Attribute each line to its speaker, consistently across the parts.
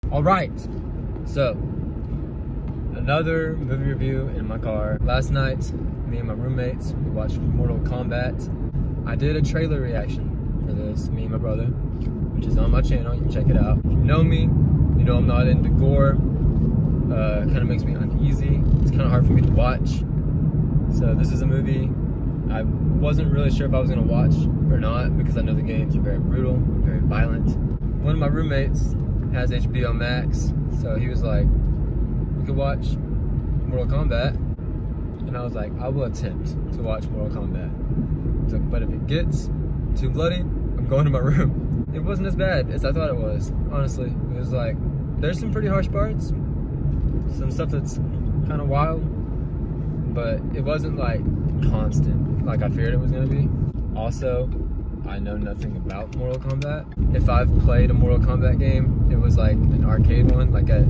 Speaker 1: All right, so another movie review in my car. Last night, me and my roommates watched Mortal Kombat. I did a trailer reaction for this, me and my brother, which is on my channel. You can check it out. If you know me, you know I'm not into gore. It kind of makes me uneasy. It's kind of hard for me to watch. So this is a movie I wasn't really sure if I was gonna watch or not, because I know the games are very brutal, very violent. One of my roommates has HBO Max, so he was like, we could watch Mortal Kombat. And I was like, I will attempt to watch Mortal Kombat. So, but if it gets too bloody, I'm going to my room. It wasn't as bad as I thought it was, honestly. It was like, there's some pretty harsh parts, some stuff that's kind of wild, but it wasn't like constant, like I feared it was gonna be. Also, I know nothing about Mortal Kombat. If I've played a Mortal Kombat game, it was like an arcade one, like a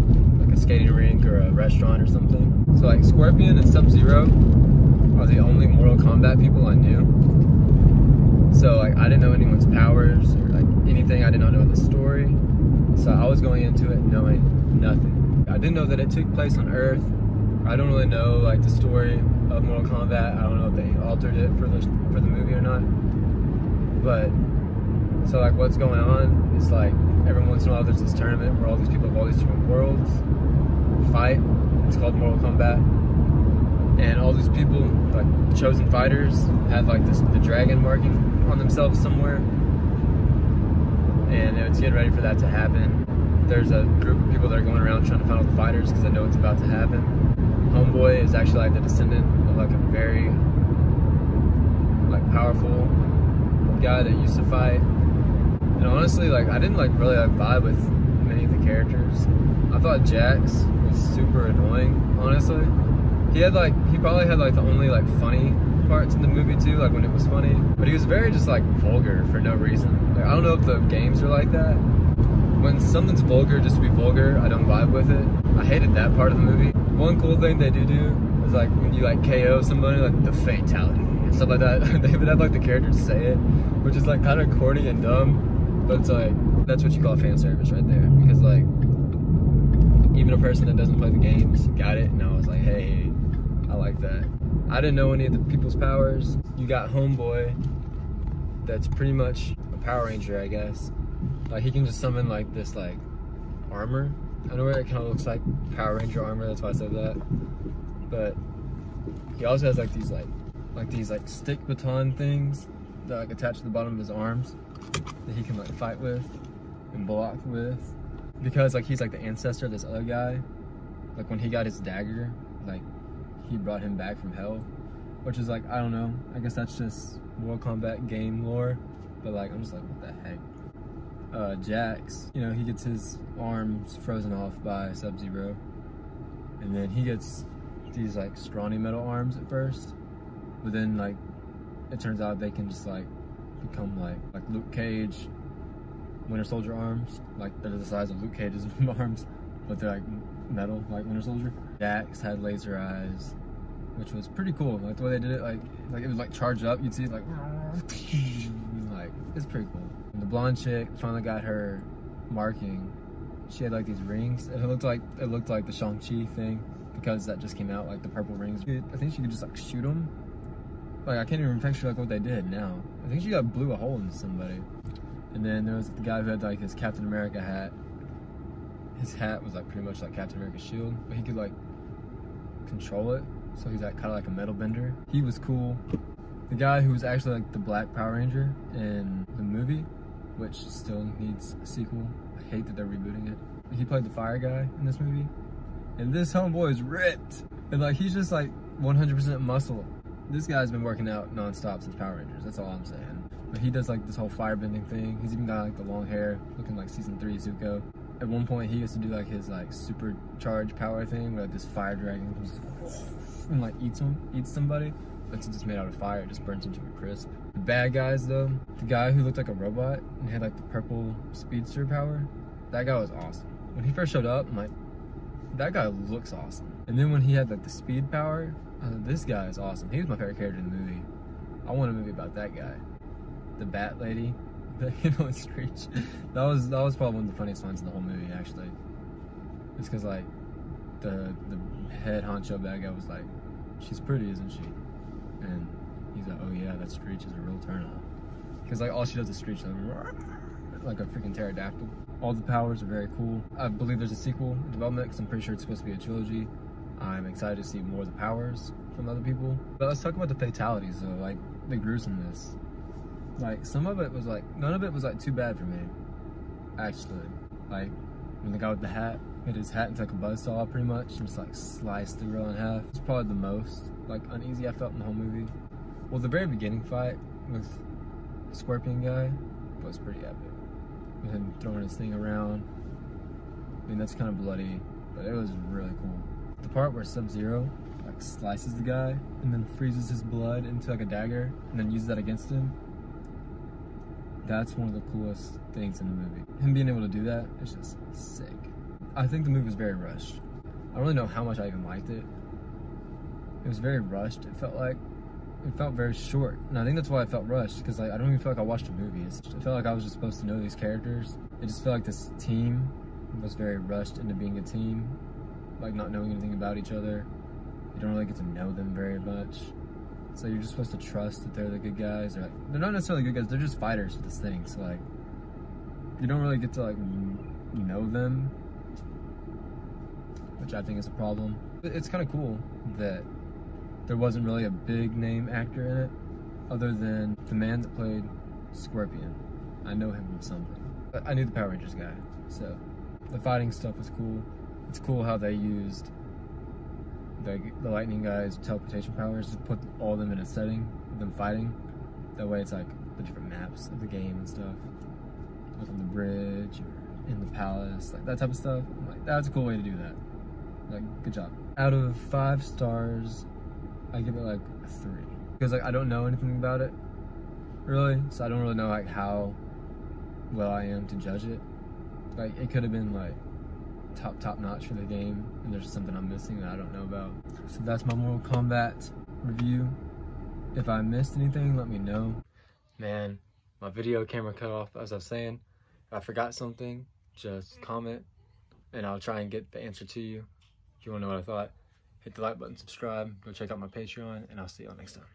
Speaker 1: skating rink or a restaurant or something. So like Scorpion and Sub-Zero are the only Mortal Kombat people I knew. So like I didn't know anyone's powers or like anything. I did not know the story. So I was going into it knowing nothing. I didn't know that it took place on Earth. I don't really know like the story of Mortal Kombat. I don't know if they altered it for the movie or not. But so like what's going on is like every once in a while there's this tournament where all these people of all these different worlds fight. It's called Mortal Kombat, and all these people, like chosen fighters, have like the dragon marking on themselves somewhere, and it's getting ready for that to happen. There's a group of people that are going around trying to find all the fighters because they know it's about to happen. Homeboy is actually like the descendant of like a very like powerful guy that used to fight. And honestly, like I didn't like really like vibe with many of the characters. I thought Jax was super annoying, honestly. He probably had like the only like funny parts in the movie too, like when it was funny. But he was very just like vulgar for no reason. Like I don't know if the games are like that. When something's vulgar just to be vulgar, I don't vibe with it. I hated that part of the movie. One cool thing they do is like when you like KO somebody, like the fatality and stuff like that. They would have like the characters say it, which is like kind of corny and dumb, but it's like, that's what you call fan service right there. Because like, even a person that doesn't play the games got it, and I was like, hey, I like that. I didn't know any of the people's powers. You got Homeboy, that's pretty much a Power Ranger, I guess. Like he can just summon like this like armor. I know it kind of looks like Power Ranger armor, that's why I said that. But he also has like these stick baton things that like attach to the bottom of his arms that he can like fight with and block with. Because like he's like the ancestor of this other guy. Like when he got his dagger, like he brought him back from hell. Which is like, I don't know, I guess that's just Mortal Kombat game lore. But like, I'm just like, what the heck? Jax, you know, he gets his arms frozen off by Sub-Zero, and then he gets these like scrawny metal arms at first, but then like it turns out they can just like become like Luke Cage Winter Soldier arms. Like they're the size of Luke Cage's arms, but they're like metal like Winter Soldier. Jax had laser eyes, which was pretty cool. Like the way they did it, like it was like charged up. You'd see it like it's pretty cool. And the blonde chick finally got her marking. She had like these rings, and it looked like the Shang-Chi thing, because that just came out, like the purple rings. I think she could just like shoot them. Like I can't even picture like what they did now. I think she blew a hole into somebody. And then there was the guy who had like his Captain America hat. His hat was like pretty much like Captain America's shield, but he could like control it. So he's like kind of like a metal bender. He was cool. The guy who was actually like the Black Power Ranger in the movie, which still needs a sequel. I hate that they're rebooting it. He played the fire guy in this movie. And this homeboy is ripped. And like, he's just like 100% muscle. This guy's been working out non-stop since Power Rangers, that's all I'm saying. But he does like this whole firebending thing. He's even got like the long hair, looking like season 3 Zuko. At one point he used to do like his like supercharged power thing, where like this fire dragon comes and like eats somebody. But since it's made out of fire, it just burns him to a crisp. The bad guys though, the guy who looked like a robot and had like the purple speedster power, that guy was awesome. When he first showed up, I'm like, that guy looks awesome. And then when he had like the speed power, I was like, this guy is awesome. He was my favorite character in the movie. I want a movie about that guy. The Bat Lady, that Screech. That was probably one of the funniest lines in the whole movie, actually. It's because like the head honcho bad guy was like, she's pretty, isn't she? And he's like, oh yeah, that screech is a real turn on. Because like all she does is screech like a freaking pterodactyl. All the powers are very cool. I believe there's a sequel in development because I'm pretty sure it's supposed to be a trilogy. I'm excited to see more of the powers from other people. But let's talk about the fatalities though, like the gruesomeness. Like some of it was like, none of it was like too bad for me, actually. Like when the guy with the hat hit his hat into like a buzzsaw pretty much and just like sliced the girl in half. It's probably the most like uneasy I felt in the whole movie. Well, the very beginning fight with the Scorpion guy was pretty epic. With him throwing his thing around. I mean, that's kind of bloody, but it was really cool. The part where Sub-Zero like slices the guy and then freezes his blood into like a dagger and then uses that against him. That's one of the coolest things in the movie. Him being able to do that is just sick. I think the movie was very rushed. I don't really know how much I even liked it. It was very rushed. It felt very short. And I think that's why it felt rushed, because like, I don't even feel like I watched a movie. It felt like I was just supposed to know these characters. It just felt like this team was very rushed into being a team, like not knowing anything about each other. You don't really get to know them very much. So you're just supposed to trust that they're the good guys. Or like, they're not necessarily good guys, they're just fighters for this thing. So like, you don't really get to like know them, which I think is a problem. It's kind of cool that there wasn't really a big name actor in it, other than the man that played Scorpion. I know him from something. I knew the Power Rangers guy, so the fighting stuff was cool. It's cool how they used the lightning guy's teleportation powers to put all of them in a setting of them fighting. That way it's like the different maps of the game and stuff. Like on the bridge or in the palace, like that type of stuff. I'm like, that's a cool way to do that. Like, good job. Out of 5 stars, I give it like a 3. Because like I don't know anything about it, really. So I don't really know like how well I am to judge it. Like it could have been like top notch for the game, and there's something I'm missing that I don't know about. So that's my Mortal Kombat review. If I missed anything, let me know. Man, my video camera cut off as I was saying. If I forgot something, just comment and I'll try and get the answer to you. If you want to know what I thought, hit the like button, subscribe, go check out my Patreon, and I'll see y'all next time.